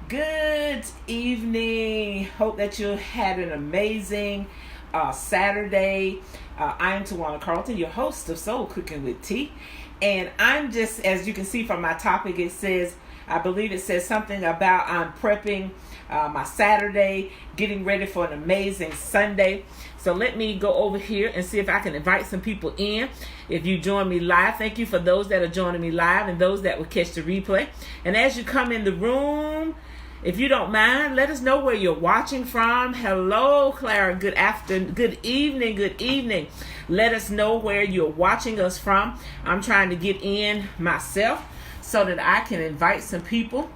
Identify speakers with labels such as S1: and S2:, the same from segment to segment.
S1: Good evening. Hope that you had an amazing Saturday. I am Tawana Carlton, your host of Soul Cooking with Tea. And I'm just, as you can see from my topic, I believe it says something about I'm prepping my Saturday, getting ready for an amazing Sunday. So let me go over here and see if I can invite some people in. If you join me live, thank you for those that are joining me live and those that will catch the replay. And as you come in the room, if you don't mind, let us know where you're watching from. Hello, Clara. Good afternoon. Good evening. Good evening. Let us know where you're watching us from. I'm trying to get in myself so that I can invite some people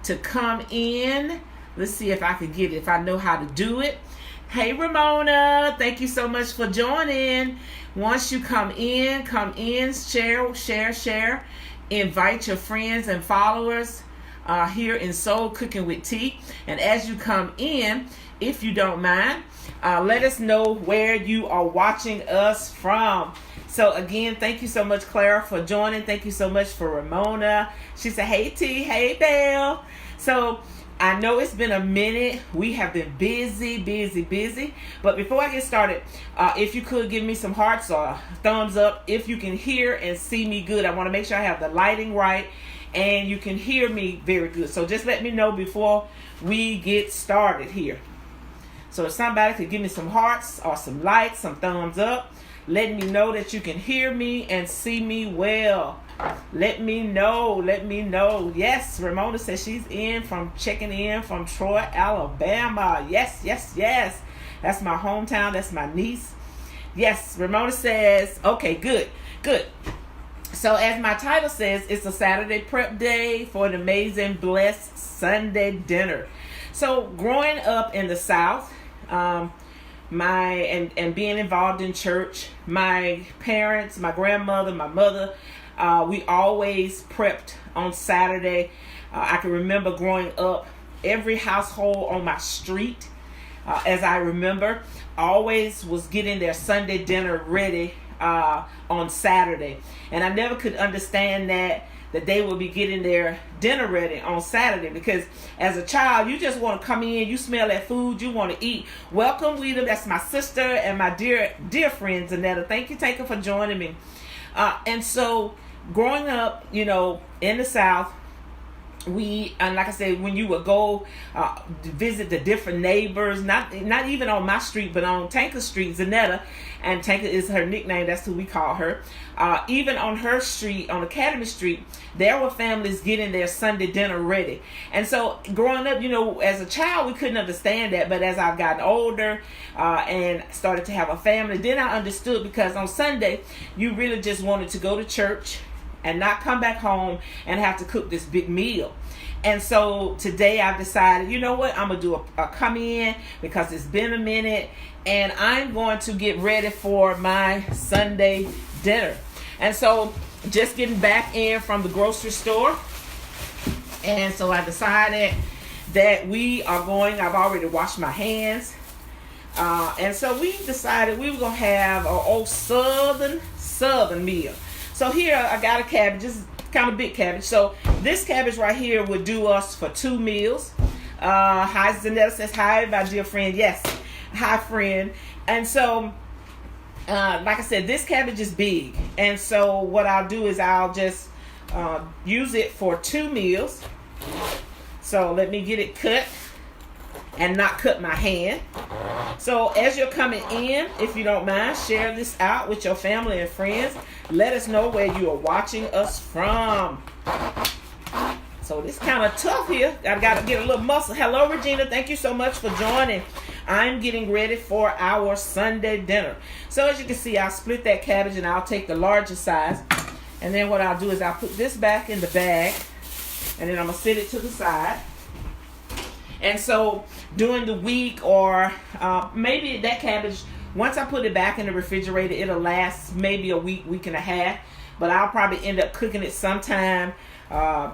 S1: to come in. Let's see if I can get it, if I know how to do it. Hey, Ramona. Thank you so much for joining. Once you come in, share. Invite your friends and followers here in Soul Cooking with Tea. And as you come in, if you don't mind, let us know where you are watching us from. So again, thank you so much, Clara, for joining. Thank you so much for Ramona. She said, hey, T. Hey, Belle. So I know it's been a minute. We have been busy. But before I get started, if you could give me some hearts or thumbs up if you can hear and see me good. I want to make sure I have the lighting right and you can hear me very good. So just let me know before we get started here. So if somebody could give me some hearts or some likes, some thumbs up, letting me know that you can hear me and see me well. Let me know. Yes, Ramona says she's checking in from Troy, Alabama. Yes. That's my hometown. That's my niece. Yes, Ramona says, okay, good. So as my title says, it's a Saturday prep day for an amazing, blessed Sunday dinner. So growing up in the South, and being involved in church, my parents, my grandmother, my mother, we always prepped on Saturday. I can remember growing up, every household on my street, as I remember, always was getting their Sunday dinner ready on Saturday. And I never could understand that they would be getting their dinner ready on Saturday, because as a child, you just want to come in, you smell that food, you want to eat. Welcome, Weeda. That's my sister and my dear friend, Zanetta. Thank you, for joining me. And so growing up, in the South, and like I said, when you would go visit the different neighbors, not even on my street, but on Tanker Street, Zanetta, and Tanker is her nickname, that's who we call her. Even on her street, on Academy Street, there were families getting their Sunday dinner ready. And so growing up, as a child, we couldn't understand that. But as I've gotten older and started to have a family, then I understood, because on Sunday, you really just wanted to go to church and not come back home and have to cook this big meal. And so today I've decided, you know what, I'm going to do a come in, because it's been a minute, and I'm going to get ready for my Sunday dinner. And so just getting back in from the grocery store. And so I decided that I've already washed my hands. And so we decided we were going to have an old southern meal. So here I got a cabbage. This is kind of big cabbage. So this cabbage right here would do us for 2 meals. Hi, Zanetta says hi, my dear friend. Yes, hi, friend. And so, like I said, this cabbage is big. And so what I'll do is I'll just use it for 2 meals. So let me get it cut and not cut my hand. So as you're coming in, if you don't mind, share this out with your family and friends. Let us know where you are watching us from. So this kind of tough here. I got to get a little muscle. Hello, Regina. Thank you so much for joining. I'm getting ready for our Sunday dinner. So as you can see, I'll split that cabbage and I'll take the larger size. And then what I'll do is I'll put this back in the bag. And then I'm going to set it to the side. And so during the week, or maybe that cabbage, once I put it back in the refrigerator, it'll last maybe a week and a half. But I'll probably end up cooking it sometime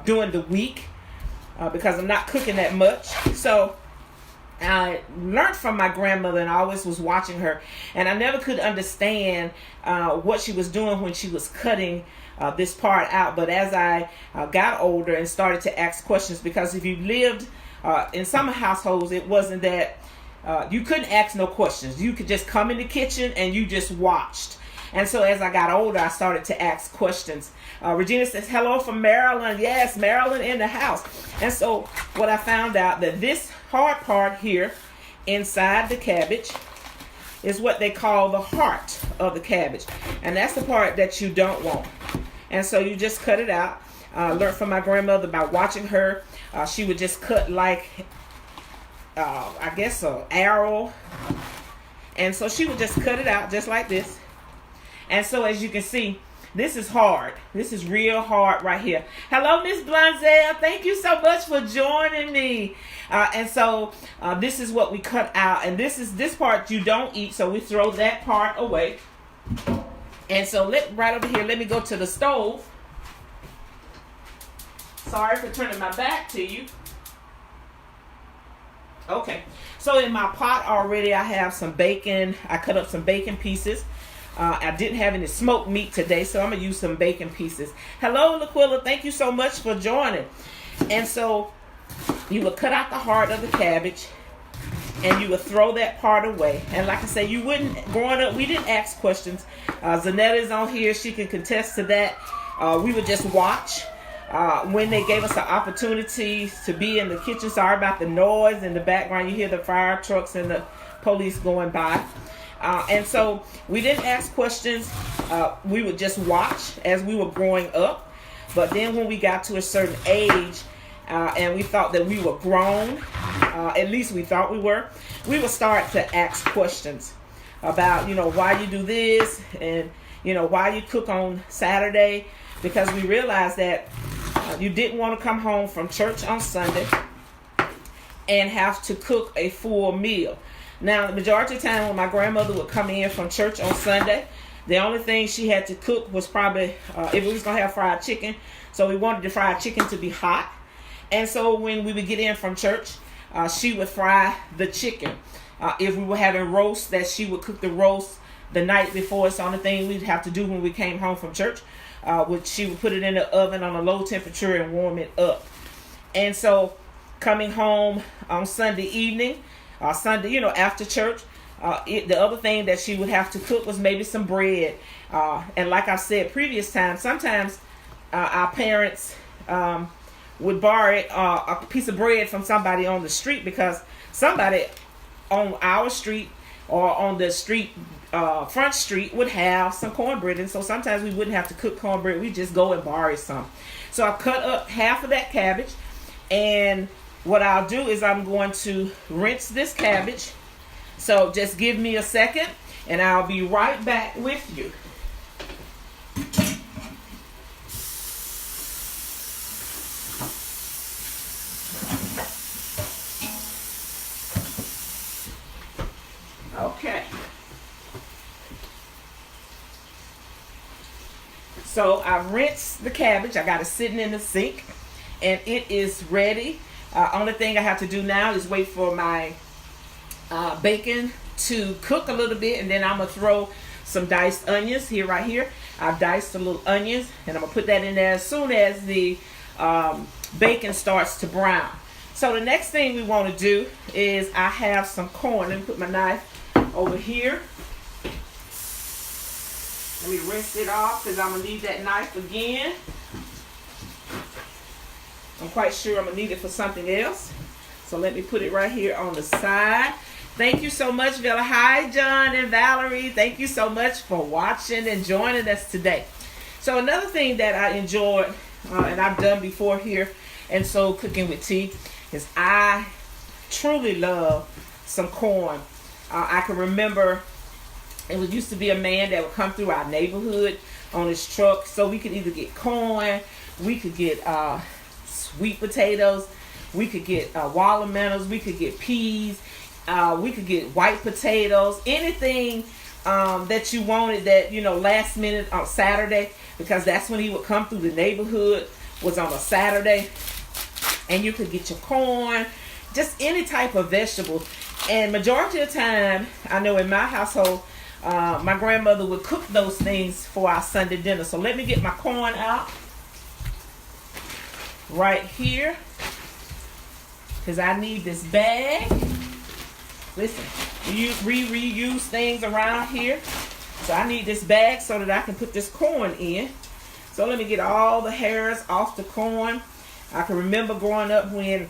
S1: during the week because I'm not cooking that much. So I learned from my grandmother, and I always was watching her. And I never could understand what she was doing when she was cutting this part out. But as I got older and started to ask questions, because if you lived in some households, it wasn't that you couldn't ask no questions. You could just come in the kitchen and you just watched. And so as I got older, I started to ask questions. Regina says, hello from Maryland. Yes, Maryland in the house. And so what I found out, that this hard part here inside the cabbage is what they call the heart of the cabbage. And that's the part that you don't want. And so you just cut it out. Learned from my grandmother by watching her. She would just cut like, I guess, an arrow. And so she would just cut it out just like this. And so as you can see, this is hard. This is real hard right here. Hello, Miss Blonzel. Thank you so much for joining me. And so this is what we cut out. And this part you don't eat, so we throw that part away. And so right over here, let me go to the stove. Sorry for turning my back to you. Okay. So in my pot already, I have some bacon. I cut up some bacon pieces. I didn't have any smoked meat today, so I'm going to use some bacon pieces. Hello, Laquilla. Thank you so much for joining. And so you would cut out the heart of the cabbage, and you would throw that part away. And like I said, you wouldn't, growing up, we didn't ask questions. Zanetta is on here. She can contest to that. We would just watch. When they gave us the opportunity to be in the kitchen, sorry about the noise in the background. You hear the fire trucks and the police going by. And so we didn't ask questions. We would just watch as we were growing up. But then when we got to a certain age, and we thought that we were grown, at least we thought we were, we would start to ask questions about, why you do this, and, why you cook on Saturday, because we realized that you didn't want to come home from church on Sunday and have to cook a full meal. Now, the majority of the time when my grandmother would come in from church on Sunday, the only thing she had to cook was probably, if we was going to have fried chicken, so we wanted the fried chicken to be hot. And so when we would get in from church, she would fry the chicken. If we were having roast, that she would cook the roast the night before. It's the only thing we'd have to do when we came home from church. She would put it in the oven on a low temperature and warm it up. And so coming home on Sunday evening, Sunday, after church, the other thing that she would have to cook was maybe some bread. And like I said previous time, sometimes our parents would borrow a piece of bread from somebody on the street, because somebody on our street or on the street, front street, would have some cornbread. And so sometimes we wouldn't have to cook cornbread. We just go and borrow some. So I cut up half of that cabbage, and what I'll do is I'm going to rinse this cabbage. So just give me a second and I'll be right back with you. Okay. So I rinsed the cabbage. I got it sitting in the sink and it is ready. Only thing I have to do now is wait for my bacon to cook a little bit, and then I'm going to throw some diced onions right here. I've diced the little onions, and I'm going to put that in there as soon as the bacon starts to brown. So the next thing we want to do is I have some corn. Let me put my knife over here. Let me rinse it off because I'm going to need that knife again. I'm quite sure I'm going to need it for something else. So let me put it right here on the side. Thank you so much, Villa. Hi, John and Valerie. Thank you so much for watching and joining us today. So another thing that I enjoyed, and I've done before here, and so Cooking with Tea, is I truly love some corn. I can remember it used to be a man that would come through our neighborhood on his truck. So we could either get corn, we could get sweet potatoes, we could get watermelons, we could get peas, we could get white potatoes, anything that you wanted that, last minute on Saturday, because that's when he would come through the neighborhood, was on a Saturday. And you could get your corn, just any type of vegetable. And majority of the time, I know in my household, my grandmother would cook those things for our Sunday dinner. So let me get my corn out right here, because I need this bag. Listen, we reuse things around here. So I need this bag so that I can put this corn in. So let me get all the hairs off the corn. I can remember growing up when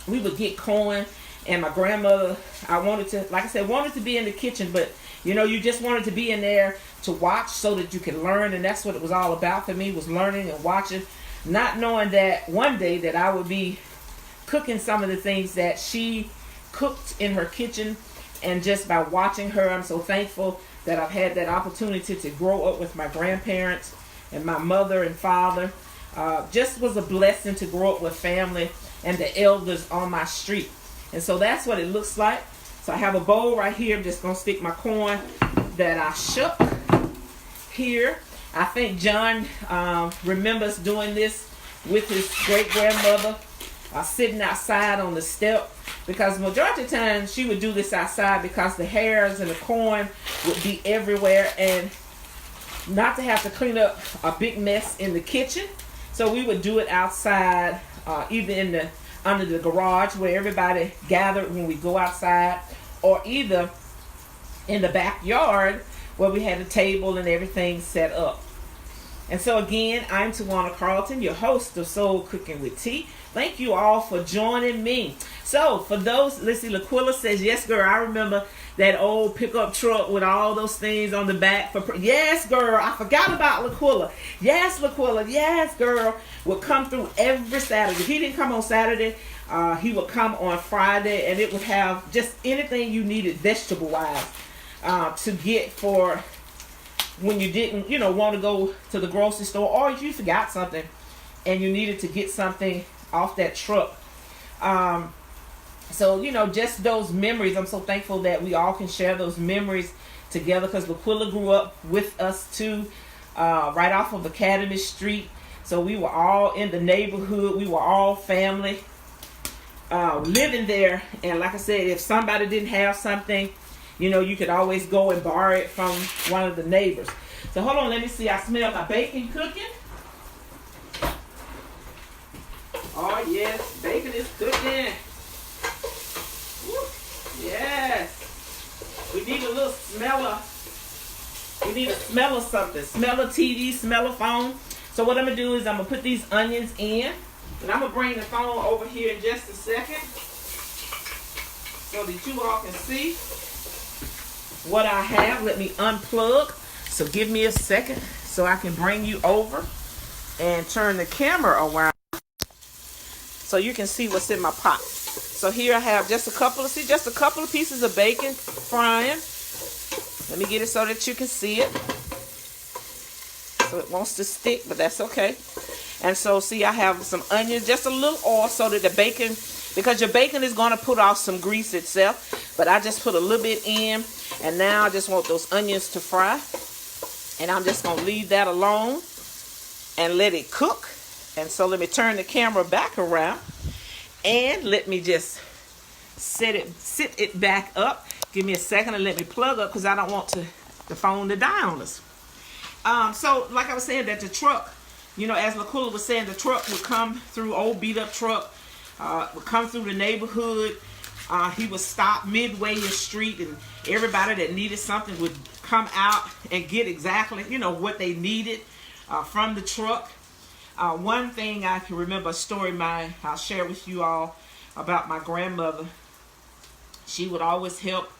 S1: we would get corn, and my grandmother, I wanted to, like I said, wanted to be in the kitchen, but you know, you just wanted to be in there to watch so that you could learn, and that's what it was all about for me, was learning and watching, not knowing that one day that I would be cooking some of the things that she cooked in her kitchen. And just by watching her, I'm so thankful that I've had that opportunity to grow up with my grandparents and my mother and father. Just was a blessing to grow up with family and the elders on my street. And so that's what it looks like. So I have a bowl right here. I'm just going to stick my corn that I shook here. I think John remembers doing this with his great-grandmother, sitting outside on the step, because majority of the time she would do this outside because the hairs and the corn would be everywhere, and not to have to clean up a big mess in the kitchen. So we would do it outside, either in the under the garage where everybody gathered when we go outside, or either in the backyard where we had a table and everything set up. And so again, I'm Tawana Carlton, your host of Soul Cooking with Tea. Thank you all for joining me. So for those, let's see, Laquilla says, yes, girl, I remember that old pickup truck with all those things on the back. Yes, girl, I forgot about Laquilla. Yes, Laquilla, yes, girl, would come through every Saturday. If he didn't come on Saturday, he would come on Friday, and it would have just anything you needed vegetable-wise to get for when you didn't, want to go to the grocery store, or if you forgot something and you needed to get something off that truck. So, just those memories. I'm so thankful that we all can share those memories together, because Laquilla grew up with us too, right off of Academy Street. So we were all in the neighborhood. We were all family living there. And like I said, if somebody didn't have something, you could always go and borrow it from one of the neighbors. So hold on, let me see. I smell my bacon cooking. Oh yes, bacon is cooking. Woo. Yes. We need a little smeller. We need a smell of something. Smell of TV, smell of phone. So what I'm going to do is I'm going to put these onions in. And I'm going to bring the phone over here in just a second, so that you all can see what I have. Let me unplug. So give me a second so I can bring you over and turn the camera around so you can see what's in my pot. So here I have just a couple of pieces of bacon frying. Let me get it so that you can see it. So it wants to stick, but that's okay. And so see, I have some onions, just a little oil so that the bacon, because your bacon is going to put off some grease itself, but I just put a little bit in. And now I just want those onions to fry, and I'm just going to leave that alone and let it cook. And so let me turn the camera back around, and let me just sit it back up. Give me a second and let me plug up, because I don't want the phone to die on us. So like I was saying, that the truck, as Laquilla was saying, the truck would come through, old beat up truck, would come through the neighborhood. He would stop midway in the street, and everybody that needed something would come out and get exactly, what they needed from the truck. One thing I can remember, a story I'll share with you all about my grandmother. She would always help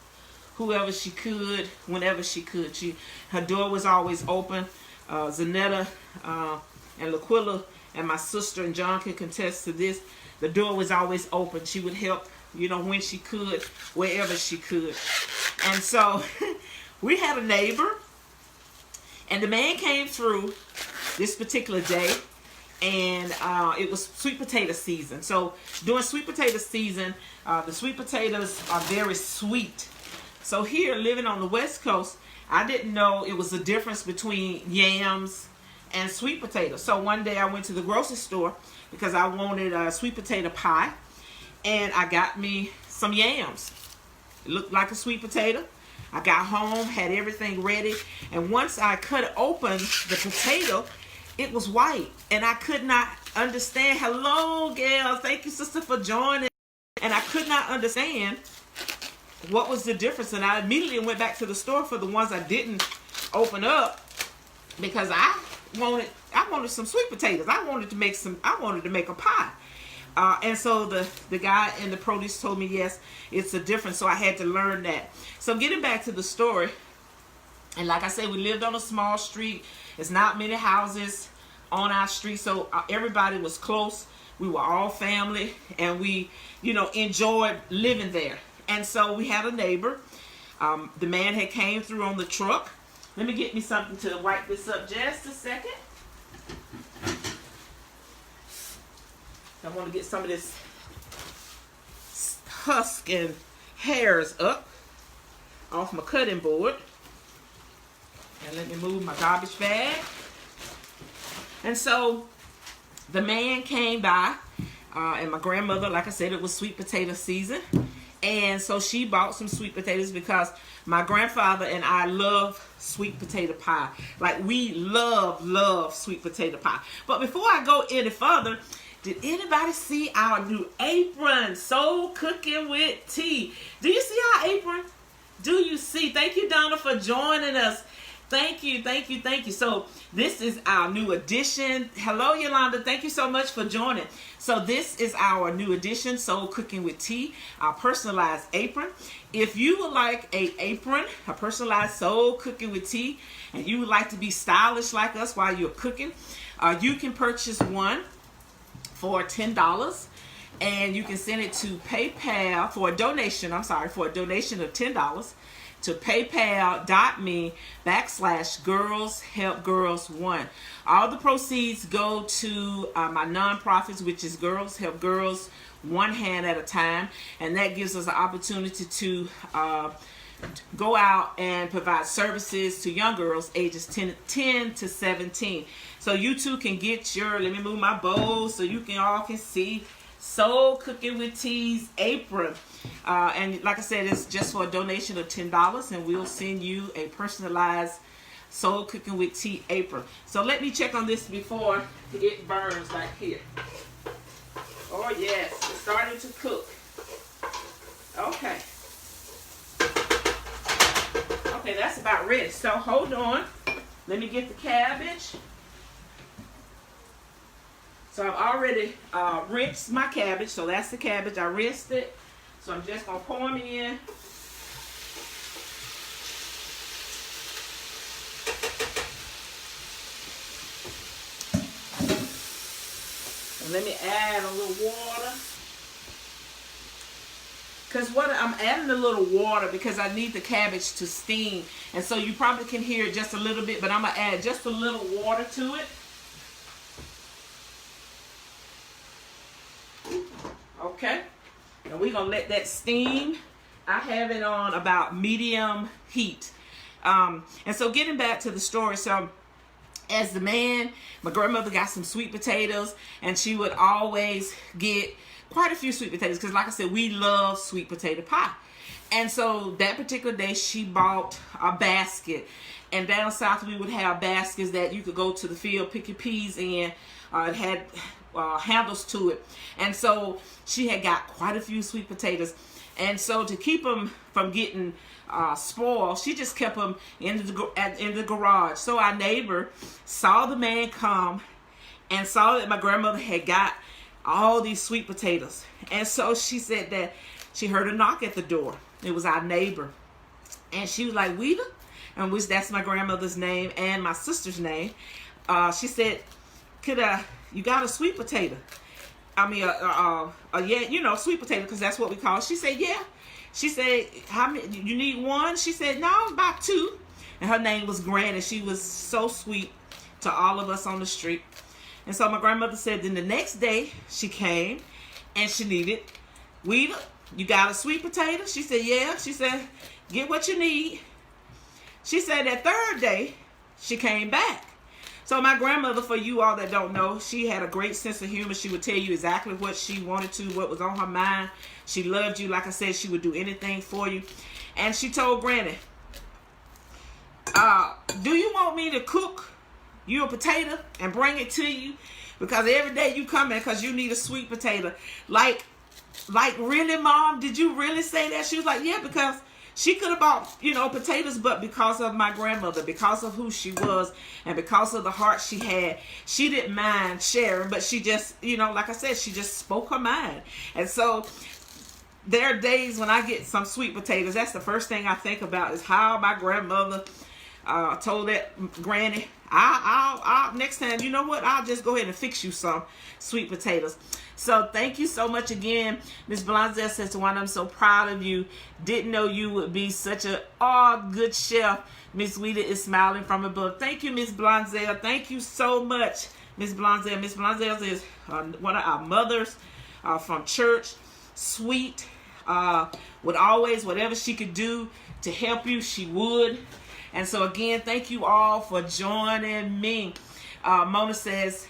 S1: whoever she could, whenever she could. Her door was always open. Zanetta and Laquilla and my sister and John can contest to this. The door was always open. She would help, when she could, wherever she could. And so we had a neighbor, and the man came through this particular day, and it was sweet potato season. So during sweet potato season, the sweet potatoes are very sweet. So here, living on the West Coast, I didn't know it was a difference between yams and sweet potatoes. So one day I went to the grocery store because I wanted a sweet potato pie, and I got me some yams. It looked like a sweet potato, I got home, had everything ready, and once I cut open the potato, it was white, and I could not understand. Hello, Gail. Thank you, sister, for joining. And I could not understand what was the difference, and I immediately went back to the store for the ones I didn't open up because I wanted some sweet potatoes. I wanted to make a pie. And so the guy in the produce told me, yes, it's a difference. So I had to learn that. So getting back to the story, and like I said, we lived on a small street. It's not many houses on our street, so everybody was close. We were all family, and we, enjoyed living there. And so we had a neighbor. The man had came through on the truck. Let me get me something to wipe this up just a second. I want to get some of this husk and hairs up off my cutting board. And let me move my garbage bag. And so the man came by, and my grandmother, like I said, it was sweet potato season. And so she bought some sweet potatoes because my grandfather and I love sweet potato pie. Like, we love sweet potato pie. But before I go any further, did anybody see our new apron? Soul Cooking with Tea. Do you see our apron? Do you see? Thank you, Donna, for joining us. Thank you. So this is our new edition. Hello, Yolanda. Thank you so much for joining. So this is our new edition, Soul Cooking with Tea, our personalized apron. If you would like a apron, a personalized Soul Cooking with Tea, and you would like to be stylish like us while you're cooking, you can purchase one for $10, and you can send it to PayPal for a donation of $10 to paypal.me/girlshelpgirls1. All the proceeds go to my nonprofits, which is Girls Help Girls One Hand at a Time, and that gives us an opportunity to go out and provide services to young girls ages 10 to 17. So you too can get your, let me move my bowl so you all can see, Soul Cooking with Tea's apron. And like I said, it's just for a donation of $10, and we'll send you a personalized Soul Cooking with Tea apron. So let me check on this before it burns like here. Oh yes, it's starting to cook. Okay. Okay, that's about ready. So hold on. Let me get the cabbage. So I've already rinsed my cabbage. So that's the cabbage. I rinsed it. So I'm just going to pour them in. And let me add a little water. Because I'm adding a little water because I need the cabbage to steam. And so you probably can hear it just a little bit, but I'm going to add just a little water to it. Okay. And we're going to let that steam. I have it on about medium heat. And so getting back to the story. So as the man, my grandmother got some sweet potatoes, and she would always get quite a few sweet potatoes because, like I said, we love sweet potato pie. And so that particular day she bought a basket, and down south we would have baskets that you could go to the field, pick your peas in. It had handles to it, and so she had got quite a few sweet potatoes. And so to keep them from getting spoiled, she just kept them in the garage. So our neighbor saw the man come and saw that my grandmother had got all these sweet potatoes. And so she said that she heard a knock at the door. It was our neighbor. And she was like, Weeda, and which that's my grandmother's name and my sister's name. She said, you got a sweet potato? I mean, yeah, sweet potato, because that's what we call it. She said, yeah. She said, how many? You need one? She said, no, about two. And her name was Granny. She was so sweet to all of us on the street. And so my grandmother said, then the next day she came and she needed, Weeda, you got a sweet potato? She said, yeah. She said, get what you need. She said that third day she came back. So my grandmother, for you all that don't know, she had a great sense of humor. She would tell you exactly what she wanted to, what was on her mind. She loved you. Like I said, she would do anything for you. And she told Granny, Do you want me to cook you a potato and bring it to you? Because every day you come in because you need a sweet potato. Like really, Mom? Did you really say that? She was like, yeah, because she could have bought, potatoes, but because of my grandmother, because of who she was, and because of the heart she had, she didn't mind sharing, but she just, like I said, she just spoke her mind. And so there are days when I get some sweet potatoes. That's the first thing I think about is how my grandmother told that granny, I'll next time, you know what? I'll just go ahead and fix you some sweet potatoes. So thank you so much again. Miss Blonzel says, Tawana, I'm so proud of you. Didn't know you would be such a good chef. Miss Weta is smiling from above. Thank you, Miss Blonzel. Thank you so much, Miss Blonzel. Miss Blonzel is one of our mothers from church. Sweet. Would always, whatever she could do to help you, she would. And so again, thank you all for joining me. Ramona says,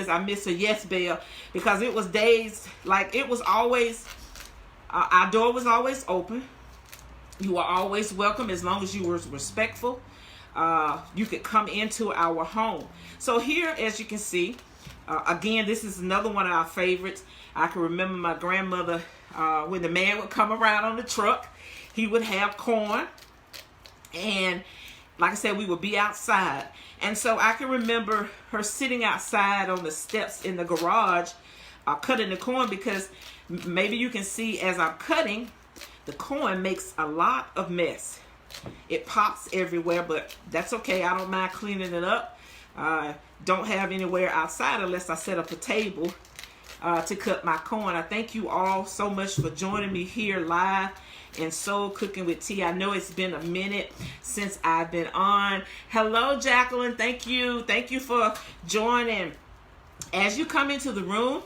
S1: I miss her. Yes, Belle, because it was days, like it was always, our door was always open. You were always welcome as long as you were respectful. You could come into our home. So here, as you can see, again, this is another one of our favorites. I can remember my grandmother, when the man would come around on the truck, he would have corn. And like I said, we would be outside. And so I can remember her sitting outside on the steps in the garage cutting the corn, because maybe you can see as I'm cutting, the corn makes a lot of mess. It pops everywhere, but that's okay. I don't mind cleaning it up. Don't have anywhere outside unless I set up a table to cut my corn. I thank you all so much for joining me here live in Soul Cooking with T. I know it's been a minute since I've been on. Hello, Jacqueline. Thank you. Thank you for joining. As you come into the room,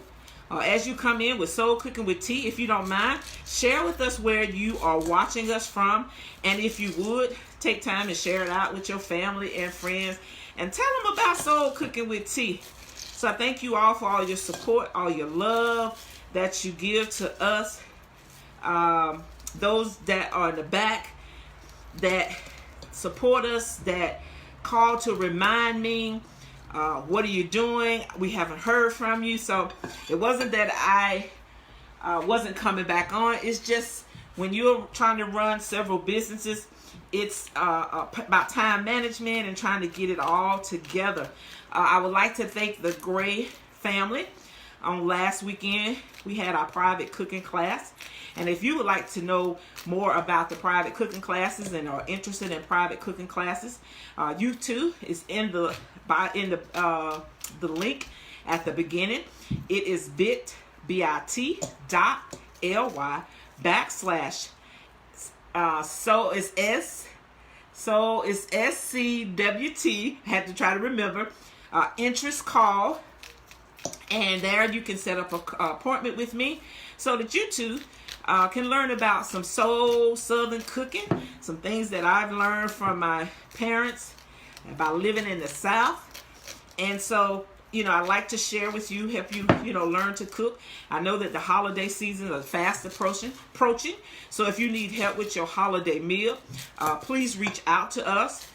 S1: or as you come in with Soul Cooking with T, if you don't mind, share with us where you are watching us from. And if you would, take time and share it out with your family and friends. And tell them about Soul Cooking with T. So I thank you all for all your support, all your love that you give to us. Those that are in the back that support us, that call to remind me, what are you doing? We haven't heard from you. So it wasn't that I wasn't coming back on. It's just when you're trying to run several businesses, it's about time management and trying to get it all together. I would like to thank the Gray family. On last weekend, we had our private cooking class. And if you would like to know more about the private cooking classes and are interested in private cooking classes, YouTube is in the link at the beginning. It is bit.ly / so it's SCWT, had to try to remember, interest call, and there you can set up an appointment with me so that you too can learn about some soul southern cooking, some things that I've learned from my parents about living in the South. And so, I like to share with you, help you, learn to cook. I know that the holiday season is fast approaching. So if you need help with your holiday meal, please reach out to us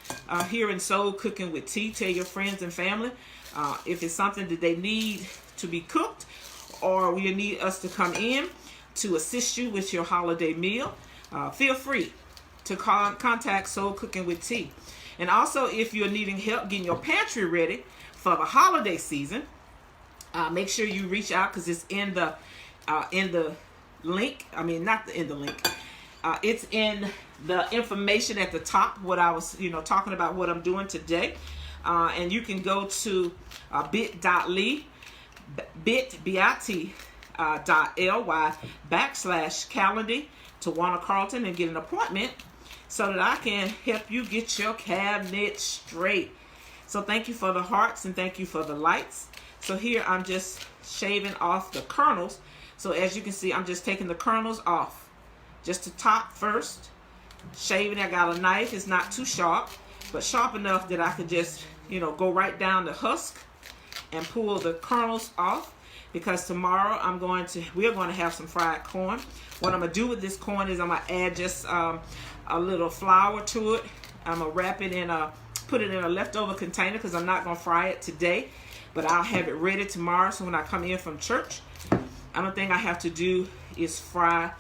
S1: here in Soul Cooking with T. Tell your friends and family if it's something that they need to be cooked, or you need us to come in to assist you with your holiday meal. Feel free to contact Soul Cooking with T. And also, if you're needing help getting your pantry ready for the holiday season, make sure you reach out, because it's in the link. I mean, not in the link. It's in the information at the top, what I was, talking about, what I'm doing today. And you can go to bit.ly /calendar Tawana Carlton and get an appointment so that I can help you get your cabinet straight. So thank you for the hearts and thank you for the lights. So here I'm just shaving off the kernels. So as you can see, I'm just taking the kernels off. Just the top first. Shaving, I got a knife. It's not too sharp, but sharp enough that I could just, go right down the husk and pull the kernels off. Because tomorrow we're going to have some fried corn. What I'm going to do with this corn is I'm going to add just a little flour to it, I'm going to wrap it in put it in a leftover container because I'm not going to fry it today. But I'll have it ready tomorrow. So when I come in from church, the only thing I have to do is fry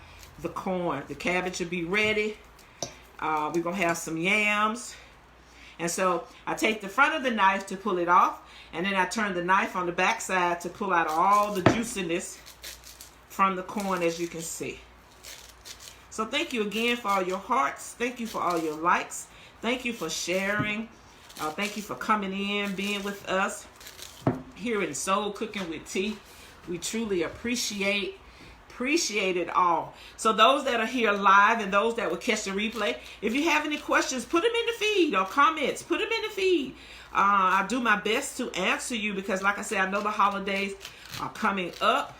S1: the corn. The cabbage will be ready. We're going to have some yams. And so I take the front of the knife to pull it off. And then I turn the knife on the back side to pull out all the juiciness from the corn, as you can see. So thank you again for all your hearts. Thank you for all your likes. Thank you for sharing. Thank you for coming in, being with us here in Soul Cooking with T. We truly appreciate it all. So those that are here live and those that will catch the replay, if you have any questions, put them in the feed, or comments, put them in the feed. I'll do my best to answer you because, like I said, I know the holidays are coming up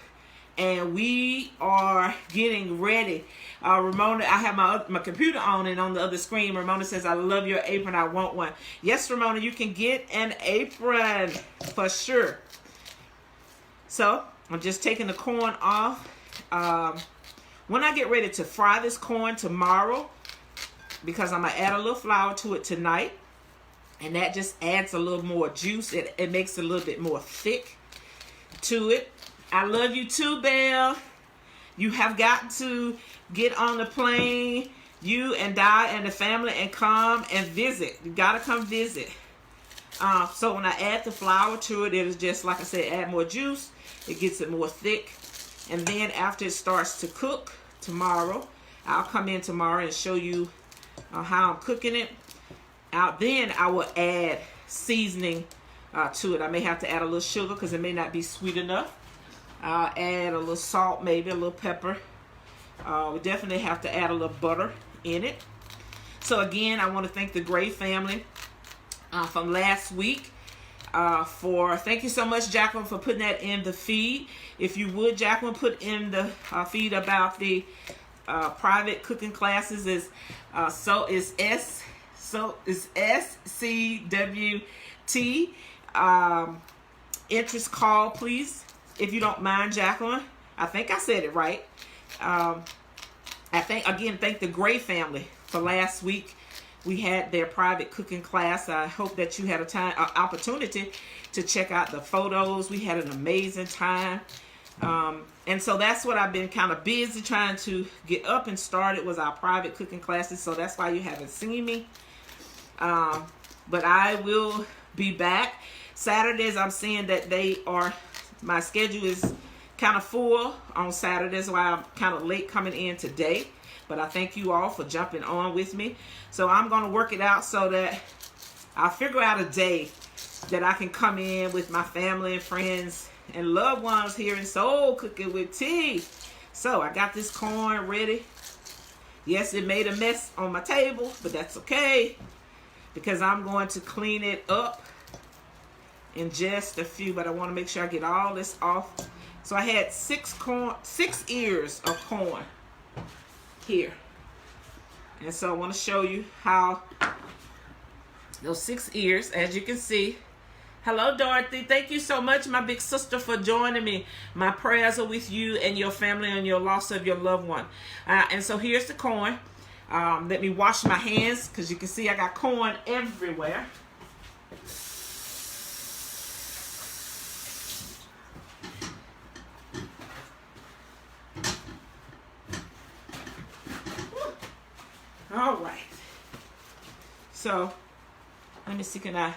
S1: and we are getting ready. Ramona, I have my computer on, and on the other screen, Ramona says, I love your apron. I want one. Yes, Ramona, you can get an apron for sure. So I'm just taking the corn off. When I get ready to fry this corn tomorrow, because I'm going to add a little flour to it tonight, and that just adds a little more juice. It makes it a little bit more thick to it. I love you too, Belle. You have got to get on the plane, you and Di and the family, and come and visit. You got to come visit. So when I add the flour to it, it is just, like I said, add more juice. It gets it more thick. And then after it starts to cook tomorrow, I'll come in tomorrow and show you how I'm cooking it. Then I will add seasoning to it. I may have to add a little sugar because it may not be sweet enough. I'll add a little salt, maybe a little pepper. We definitely have to add a little butter in it. So again, I want to thank the Gray family from last week. Thank you so much, Jacqueline, for putting that in the feed. If you would, Jacqueline, put in the feed about the private cooking classes. It's SCWT. Interest call, please, if you don't mind, Jacqueline. I think I said it right. Thank the Gray family for last week. We had their private cooking class. I hope that you had opportunity to check out the photos. We had an amazing time. And so that's what I've been kind of busy trying to get up and started, was our private cooking classes. So that's why you haven't seen me. But I will be back. Saturdays, I'm seeing that my schedule is kind of full on Saturdays, why I'm kind of late coming in today. But I thank you all for jumping on with me. So I'm going to work it out so that I'll figure out a day that I can come in with my family and friends and loved ones here in Soul Cooking with T. So I got this corn ready. Yes, it made a mess on my table, but that's okay, because I'm going to clean it up in just a few. But I want to make sure I get all this off. So I had 6 ears of corn here, and so I want to show you how those 6 ears, as you can see. Hello, Dorothy. Thank you so much, my big sister, for joining me. My prayers are with you and your family and your loss of your loved one. And so here's the corn. Let me wash my hands, because you can see I got corn everywhere. All right. So let me see, can I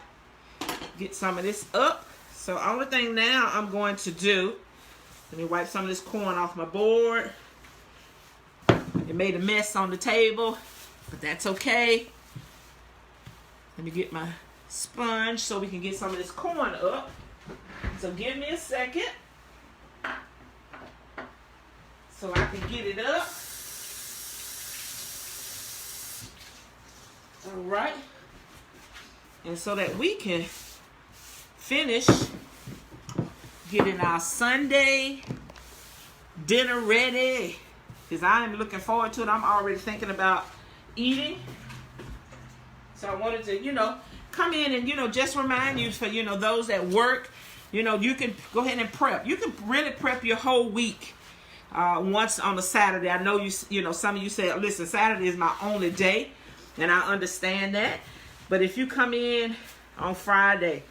S1: get some of this up? So only thing now I'm going to do, let me wipe some of this corn off my board. It made a mess on the table, but that's okay. Let me get my sponge so we can get some of this corn up. So give me a second so I can get it up. All right. And so that we can finish getting our Sunday dinner ready, because I'm looking forward to it. I'm already thinking about eating. So I wanted to, come in and, just remind you, for, those that work, you can go ahead and prep. You can really prep your whole week once on a Saturday. I know some of you said, listen, Saturday is my only day. and I understand that. But if you come in on Friday,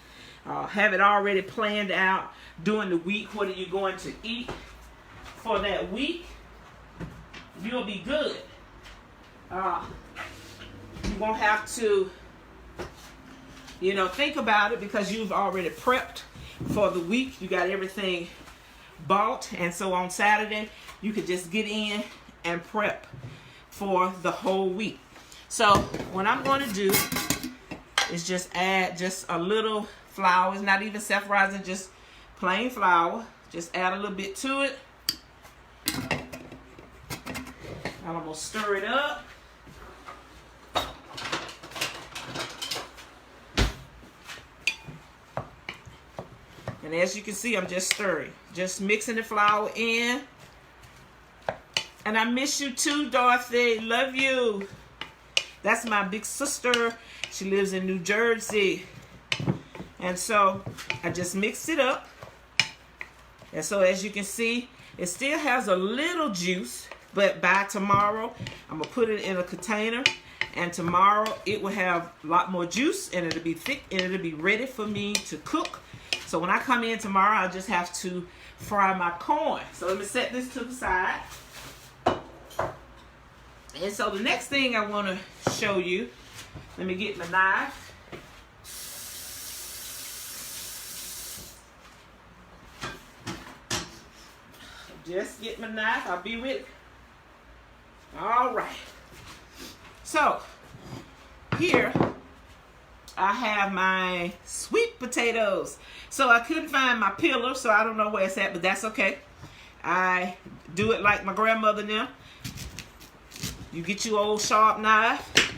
S1: have it already planned out during the week, what are you going to eat for that week, you'll be good. You won't have to, think about it, because you've already prepped for the week. You got everything bought, and so on Saturday you could just get in and prep for the whole week. So what I'm going to do is just add just a little flour. It's not even self-rising, just plain flour. Just add a little bit to it. I'm going to stir it up. And as you can see, I'm just stirring. Just mixing the flour in. And I miss you too, Dorothy. Love you. That's my big sister. She lives in New Jersey. And so I just mixed it up. And so as you can see, it still has a little juice. But by tomorrow, I'm going to put it in a container. And tomorrow, it will have a lot more juice. And it'll be thick. And it'll be ready for me to cook. So when I come in tomorrow, I'll just have to fry my corn. So let me set this to the side. And so the next thing I want to show you, let me get my knife. Just get my knife. I'll be with it. All right. So here I have my sweet potatoes. So I couldn't find my peeler, so I don't know where it's at, but that's okay. I do it like my grandmother now. You get your old sharp knife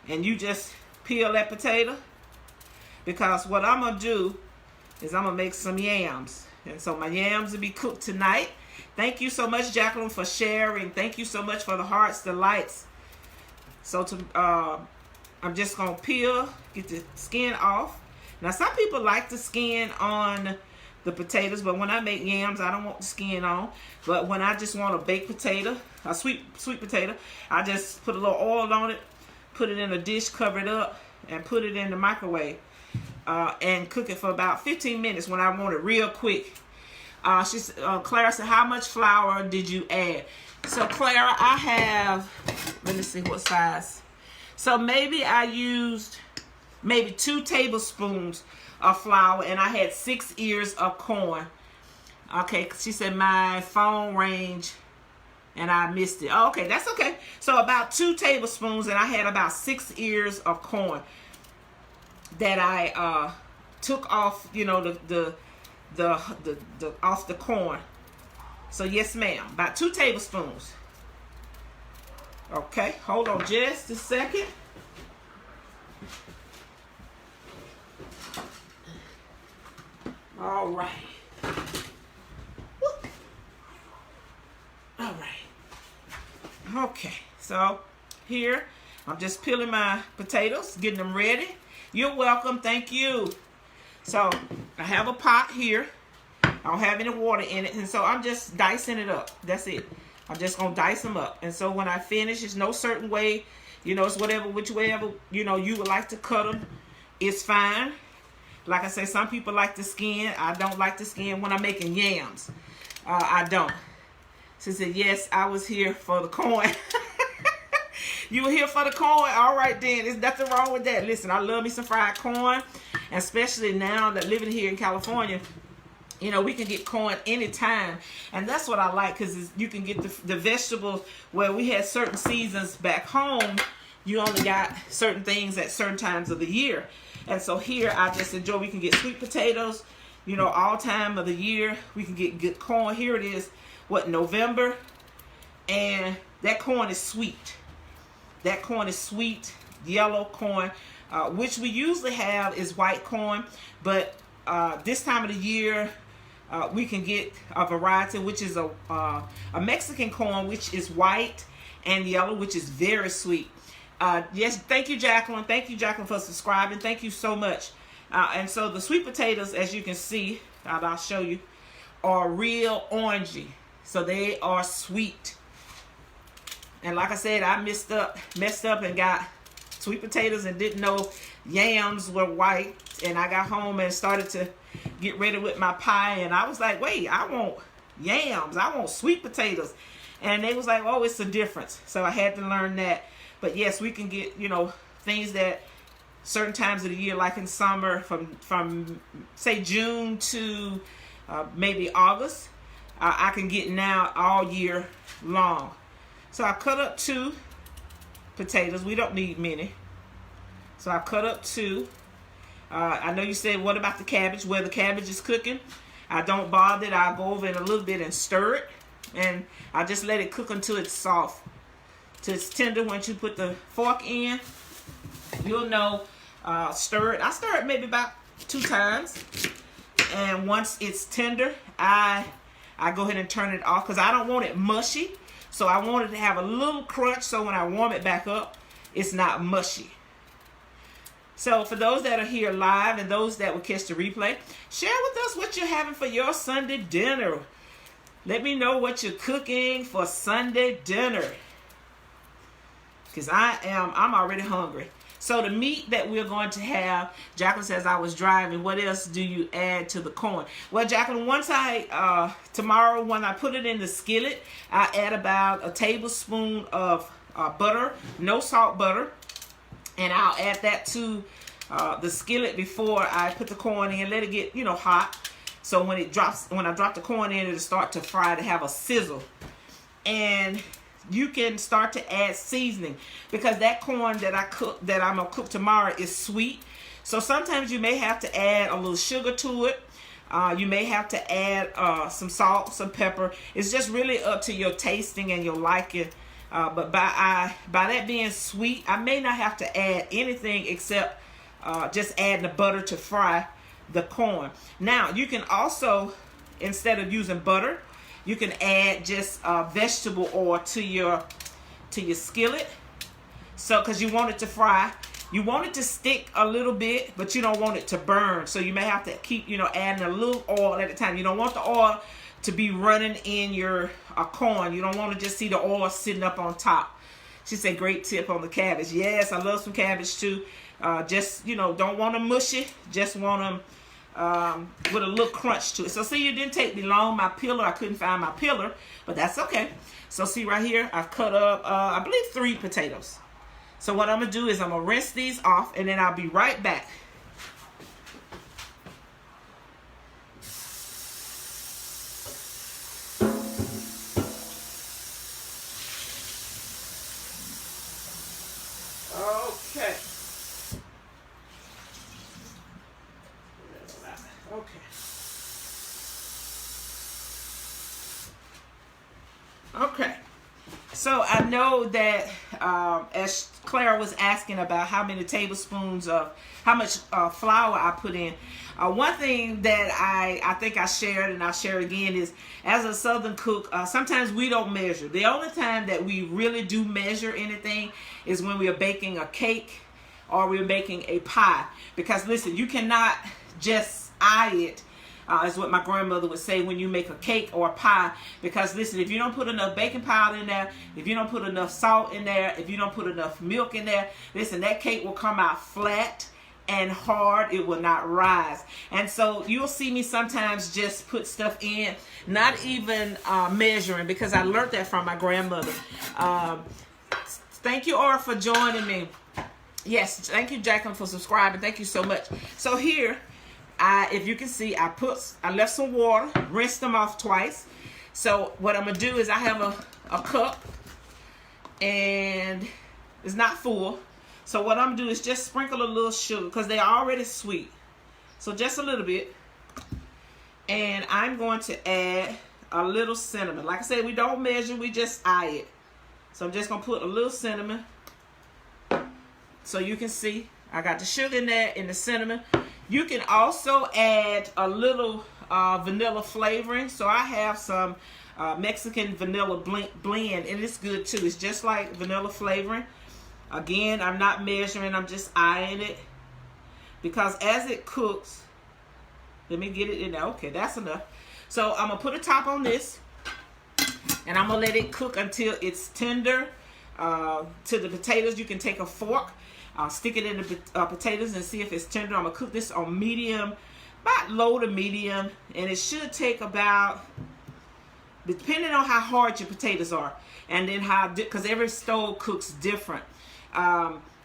S1: and you just peel that potato, because what I'm going to do is I'm going to make some yams. And so my yams will be cooked tonight. Thank you so much, Jacqueline, for sharing. Thank you so much for the hearts, the lights. So I'm just going to peel, get the skin off. Now, some people like the skin on the potatoes, but when I make yams, I don't want the skin on. But when I just want a baked potato, a sweet potato, I just put a little oil on it, put it in a dish, cover it up, and put it in the microwave and cook it for about 15 minutes when I want it real quick. Clara said, how much flour did you add? So, Clara, I have, let me see what size. So maybe I used 2 tablespoons of flour, and I had 6 ears of corn. Okay, she said my phone rang and I missed it. Oh, okay, that's okay. So about 2 tablespoons, and I had about 6 ears of corn that I took off, the off the corn. So yes, ma'am, about 2 tablespoons. Okay, hold on just a second. All right. Woo. All right. Okay, so here I'm just peeling my potatoes, getting them ready. You're welcome. Thank you. So I have a pot here. I don't have any water in it, and so I'm just dicing it up. That's it. I'm just gonna dice them up. And so when I finish, it's no certain way, it's which way you would like to cut them. It's fine. Like I say, some people like the skin. I don't like the skin when I'm making yams. I don't. She said, yes, I was here for the corn. You were here for the corn? All right, then. There's nothing wrong with that. Listen, I love me some fried corn. And especially now that living here in California, we can get corn anytime. And that's what I like, because you can get the vegetables where we had certain seasons back home. You only got certain things at certain times of the year. And so here I just enjoy, we can get sweet potatoes, all time of the year. We can get good corn. Here it is, November. And that corn is sweet. That corn is sweet, yellow corn, which we usually have is white corn. But this time of the year, we can get a variety, which is a Mexican corn, which is white, and yellow, which is very sweet. Yes, thank you, Jacqueline. Thank you, Jacqueline, for subscribing. Thank you so much. And so the sweet potatoes, as you can see, I'll show you, are real orangey. So they are sweet. And like I said, I messed up and got sweet potatoes and didn't know yams were white. And I got home and started to get ready with my pie. And I was like, wait, I want yams. I want sweet potatoes. And they was like, oh, it's a difference. So I had to learn that. But yes, we can get, you know, things that certain times of the year, like in summer, from say June to maybe August, I can get now all year long. So I cut up 2 potatoes. We don't need many. So I cut up 2. I know you said, what about the cabbage? Well, the cabbage is cooking. I don't bother it. I'll go over it a little bit and stir it. And I just let it cook until it's soft. Till it's tender. Once you put the fork in, you'll know. Stir it. I stir it maybe about 2 times. And once it's tender, I go ahead and turn it off because I don't want it mushy. So I want it to have a little crunch so when I warm it back up, it's not mushy. So for those that are here live and those that will catch the replay, share with us what you're having for your Sunday dinner. Let me know what you're cooking for Sunday dinner. Because I'm already hungry. So the meat that we're going to have, Jacqueline says I was driving. What else do you add to the corn? Well, Jacqueline, once tomorrow when I put it in the skillet, I add about a tablespoon of butter, no salt butter. And I'll add that to the skillet before I put the corn in. Let it get, you know, hot. So when I drop the corn in, it'll start to fry, to have a sizzle. And you can start to add seasoning because that corn that I'm gonna cook tomorrow is sweet. So sometimes you may have to add a little sugar to it. You may have to add some salt, some pepper. It's just really up to your tasting and your liking. But by that being sweet, I may not have to add anything except just adding the butter to fry the corn. Now you can also, instead of using butter, you can add just vegetable oil to your skillet. So, because you want it to fry, you want it to stick a little bit, but you don't want it to burn. So you may have to keep, you know, adding a little oil at a time. You don't want the oil to be running in your corn. You don't want to just see the oil sitting up on top. She said, great tip on the cabbage. Yes, I love some cabbage too. Just, you know, don't want them mushy. Just want them with a little crunch to it. So see, it didn't take me long. My peeler, I couldn't find my peeler, but that's okay. So see right here, I've cut up, I believe 3 potatoes. So what I'm going to do is I'm going to rinse these off and then I'll be right back. Okay. Okay. So I know that as Clara was asking about how many tablespoons of how much flour I put in, one thing that I think I shared and I'll share again is, as a Southern cook, sometimes we don't measure. The only time that we really do measure anything is when we are baking a cake or we're making a pie. Because listen, you cannot just eye it. Is what my grandmother would say when you make a cake or a pie. Because listen, if you don't put enough baking powder in there, if you don't put enough salt in there, if you don't put enough milk in there, listen, that cake will come out flat and hard. It will not rise. And so you'll see me sometimes just put stuff in, not even measuring, because I learned that from my grandmother. Thank you, Aura, for joining me. Yes, thank you, Jacqueline, for subscribing. Thank you so much. So here, if you can see, I left some water, rinsed them off twice. So what I'm gonna do is I have a cup, and it's not full. So what I'm gonna do is just sprinkle a little sugar because they're already sweet. So just a little bit, and I'm going to add a little cinnamon. Like I said, we don't measure, we just eye it. So I'm just gonna put a little cinnamon. So you can see I got the sugar in there and the cinnamon. You can also add a little vanilla flavoring. So I have some Mexican vanilla blend, and it's good too. It's just like vanilla flavoring. Again, I'm not measuring, I'm just eyeing it. Because as it cooks, let me get it in there. Okay, that's enough. So I'm gonna put a top on this, and I'm gonna let it cook until it's tender. To the potatoes, you can take a fork. stick it in the potatoes and see if it's tender. I'm going to cook this on medium, about low to medium, and it should take about, depending on how hard your potatoes are, and then because every stove cooks different.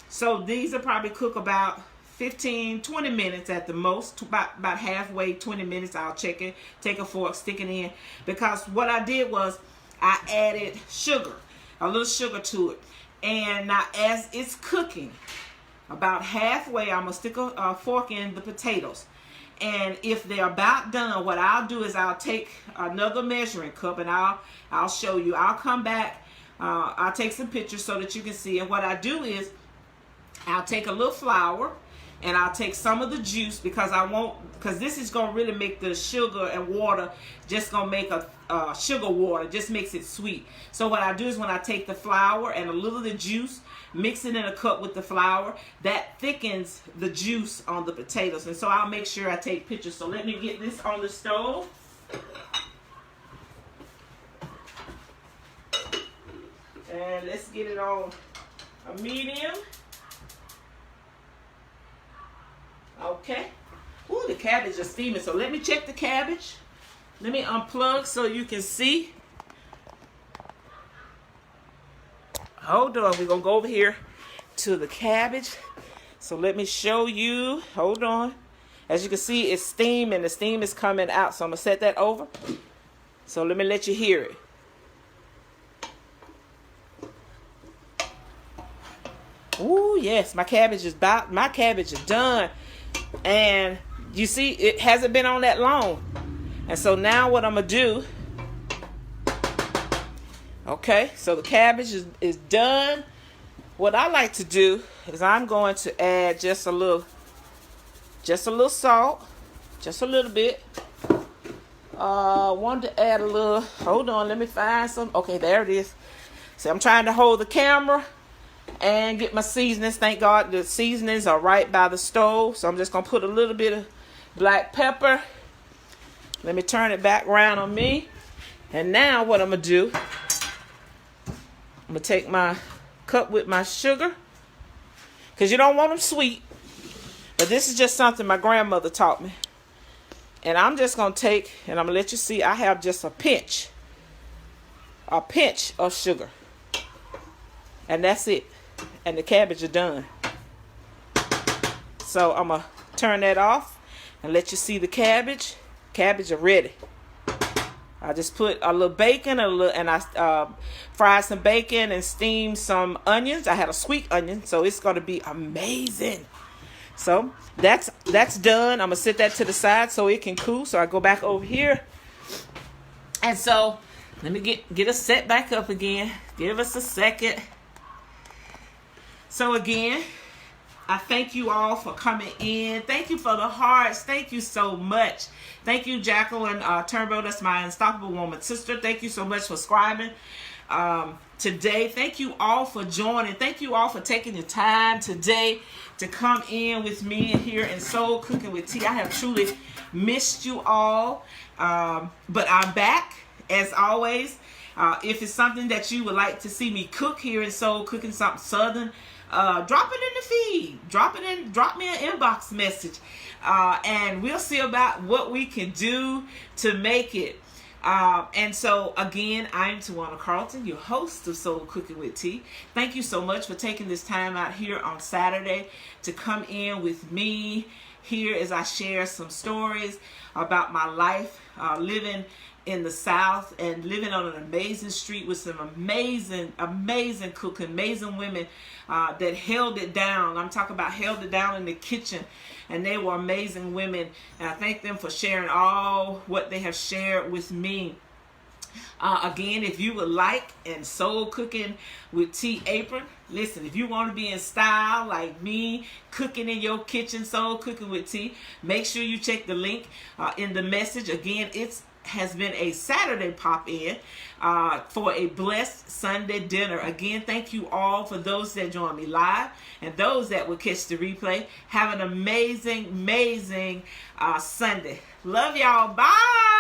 S1: So these will probably cook about 15-20 minutes at the most, about halfway, 20 minutes. I'll check it, take a fork, stick it in, because what I did was I added sugar, a little sugar to it. And now as it's cooking, about halfway, I'm gonna stick a fork in the potatoes. And if they're about done, what I'll do is I'll take another measuring cup, and I'll show you. I'll come back, I'll take some pictures so that you can see. And what I do is I'll take a little flour, and I'll take some of the juice, because this is going to really make the sugar and water, just going to make a sugar water, just makes it sweet. So what I do is when I take the flour and a little of the juice, mix it in a cup with the flour, that thickens the juice on the potatoes. And so I'll make sure I take pictures. So let me get this on the stove. And let's get it on a medium. Okay. Ooh, the cabbage is steaming. So let me check the cabbage. Let me unplug so you can see. Hold on. We're going to go over here to the cabbage. So let me show you. Hold on. As you can see, it's steam, and the steam is coming out. So I'm going to set that over. So let me let you hear it. Ooh, yes. My cabbage is done. And you see, it hasn't been on that long. And so now what I'm going to do, okay, so the cabbage is done. What I like to do is I'm going to add just a little salt, just a little bit. Wanted to add a little, hold on, let me find some. Okay, there it is. See, I'm trying to hold the camera and get my seasonings. Thank God the seasonings are right by the stove. So I'm just going to put a little bit of black pepper. Let me turn it back around on me. And now what I'm going to do, I'm going to take my cup with my sugar, because you don't want them sweet. But this is just something my grandmother taught me. And I'm just going to take, and I'm going to let you see, I have just a pinch of sugar. And that's it. And the cabbage is done. So I'm going to turn that off and let you see the cabbage. Cabbage are ready. I just put a little bacon, and I fried some bacon and steamed some onions. I had a sweet onion, so it's going to be amazing. So that's done. I'm going to set that to the side so it can cool. So I go back over here. And so let me get us set back up again. Give us a second. So again, I thank you all for coming in. Thank you for the hearts. Thank you so much. Thank you, Jacqueline Turnbow. That's my Unstoppable Woman sister. Thank you so much for subscribing today. Thank you all for joining. Thank you all for taking your time today to come in with me here in Soul Cooking with T. I have truly missed you all. But I'm back as always. If it's something that you would like to see me cook here in Soul Cooking, something Southern, drop it in the feed. Drop me an inbox message. And we'll see about what we can do to make it. And so again, I'm Tawana Carlton, your host of Soul Cooking with T. Thank you so much for taking this time out here on Saturday to come in with me here as I share some stories about my life living in the South and living on an amazing street with some amazing cooking, amazing women that held it down. I'm talking about held it down in the kitchen, and they were amazing women. And I thank them for sharing all what they have shared with me. Again, if you would like and Soul Cooking with T apron, listen, if you want to be in style like me, cooking in your kitchen, Soul Cooking with T, make sure you check the link in the message. Again, has been a Saturday pop-in for a blessed Sunday dinner. Again, thank you all for those that join me live and those that will catch the replay. Have an amazing Sunday. Love y'all. Bye.